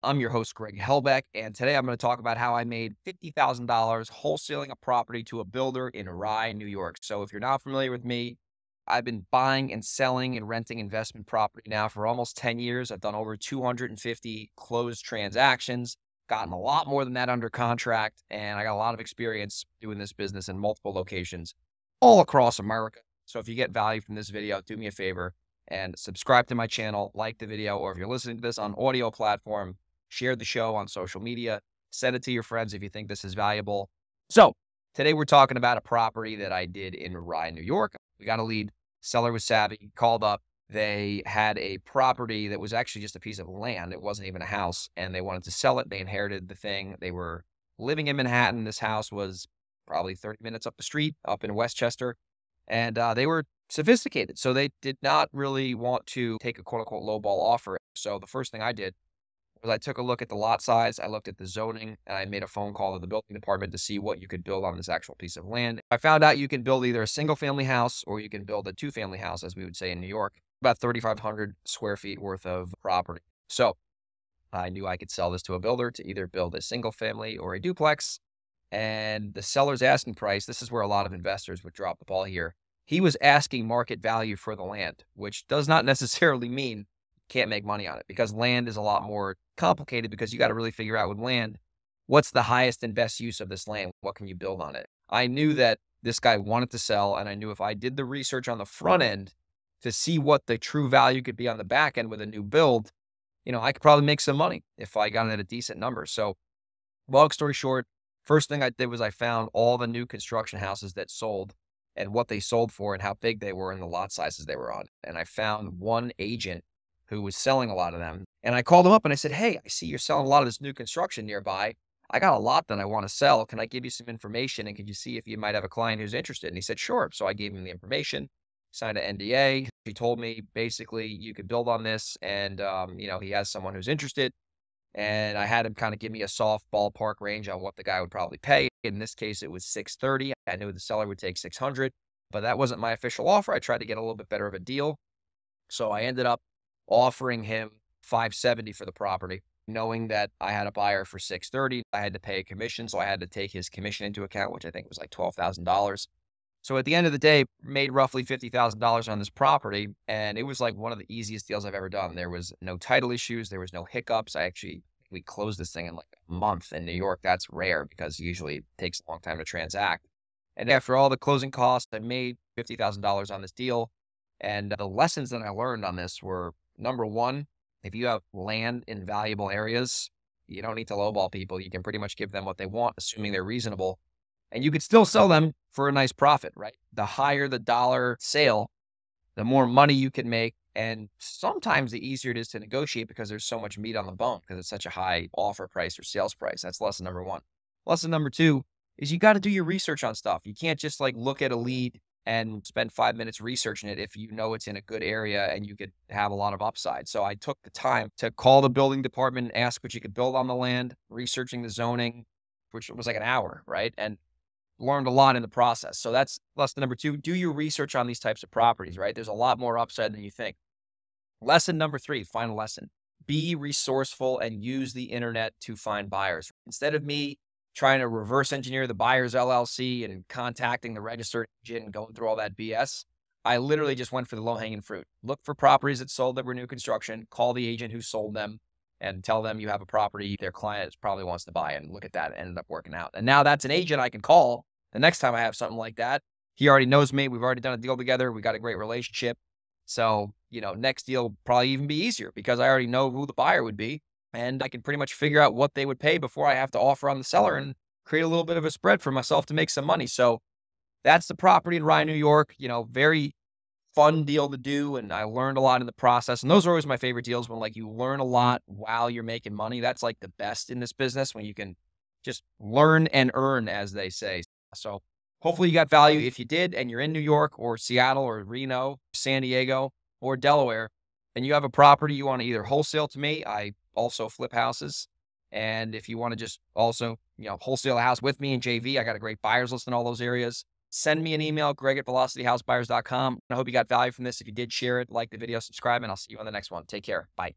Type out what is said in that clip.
I'm your host, Greg Helbeck, and today I'm going to talk about how I made $50,000 wholesaling a property to a builder in REI, New York. So if you're not familiar with me, I've been buying and selling and renting investment property now for almost 10 years. I've done over 250 closed transactions, gotten a lot more than that under contract, and I got a lot of experience doing this business in multiple locations all across America. So if you get value from this video, do me a favor and subscribe to my channel, like the video, or if you're listening to this on audio platform, share the show on social media, send it to your friends if you think this is valuable. So today we're talking about a property that I did in REI, New York. We got a lead. Seller was savvy, called up. They had a property that was actually just a piece of land. It wasn't even a house, and they wanted to sell it. They inherited the thing. They were living in Manhattan. This house was probably 30 minutes up the street, up in Westchester, and they were sophisticated. So they did not really want to take a quote unquote lowball offer. So the first thing I did was I took a look at the lot size, I looked at the zoning, and I made a phone call to the building department to see what you could build on this actual piece of land. I found out you can build either a single family house or you can build a two-family house, as we would say in New York, about 3,500 square feet worth of property. So I knew I could sell this to a builder to either build a single family or a duplex. And the seller's asking price, this is where a lot of investors would drop the ball here. He was asking market value for the land, which does not necessarily mean can't make money on it, because land is a lot more complicated, because you got to really figure out with land, what's the highest and best use of this land? What can you build on it? I knew that this guy wanted to sell, and I knew if I did the research on the front end to see what the true value could be on the back end with a new build, I could probably make some money if I got it at a decent number. So long story short, first thing I did was I found all the new construction houses that sold and what they sold for and how big they were and the lot sizes they were on. And I found one agent who was selling a lot of them. And I called him up and I said, "Hey, I see you're selling a lot of this new construction nearby. I got a lot that I want to sell. Can I give you some information? And could you see if you might have a client who's interested?" And he said, "Sure." So I gave him the information, signed an NDA. He told me basically you could build on this. And, he has someone who's interested. And I had him kind of give me a soft ballpark range on what the guy would probably pay. In this case, it was 630. I knew the seller would take 600, but that wasn't my official offer. I tried to get a little bit better of a deal. So I ended up offering him 570 for the property, knowing that I had a buyer for 630. I had to pay a commission, so I had to take his commission into account, which I think was like $12,000. So at the end of the day, made roughly $50,000 on this property, and it was like one of the easiest deals I've ever done. There was no title issues, there was no hiccups. We closed this thing in like a month. In New York, that's rare because usually it takes a long time to transact. And after all the closing costs, I made $50,000 on this deal. And the lessons that I learned on this were, number one, if you have land in valuable areas, you don't need to lowball people. You can pretty much give them what they want, assuming they're reasonable. And you could still sell them for a nice profit, right? The higher the dollar sale, the more money you can make. And sometimes the easier it is to negotiate because there's so much meat on the bone because it's such a high offer price or sales price. That's lesson number one. Lesson number two is you got to do your research on stuff. You can't just like look at a lead and spend 5 minutes researching it if you know it's in a good area and you could have a lot of upside. So I took the time to call the building department and ask what you could build on the land, researching the zoning, which was like an hour, right? And learned a lot in the process. So that's lesson number two. Do your research on these types of properties, right? There's a lot more upside than you think. Lesson number three, final lesson, be resourceful and use the internet to find buyers. Instead of me trying to reverse engineer the buyer's LLC and contacting the registered agent and going through all that BS, I literally just went for the low-hanging fruit. Look for properties that sold that were new construction, call the agent who sold them, and tell them you have a property their client probably wants to buy. And look at that, it ended up working out. And now that's an agent I can call the next time I have something like that. He already knows me. We've already done a deal together. We got a great relationship. So, next deal will probably even be easier because I already know who the buyer would be. And I can pretty much figure out what they would pay before I have to offer on the seller and create a little bit of a spread for myself to make some money. So that's the property in REI, New York. Very fun deal to do. And I learned a lot in the process. And those are always my favorite deals when you learn a lot while you're making money. That's like the best in this business, when you can just learn and earn, as they say. So hopefully you got value. If you did, and you're in New York or Seattle or Reno, San Diego or Delaware, and you have a property you want to either wholesale to me, I also flip houses. And if you want to just also, wholesale a house with me in JV, I got a great buyers list in all those areas. Send me an email, greg@velocityhousebuyers.com. I hope you got value from this. If you did, share it, like the video, subscribe, and I'll see you on the next one. Take care. Bye.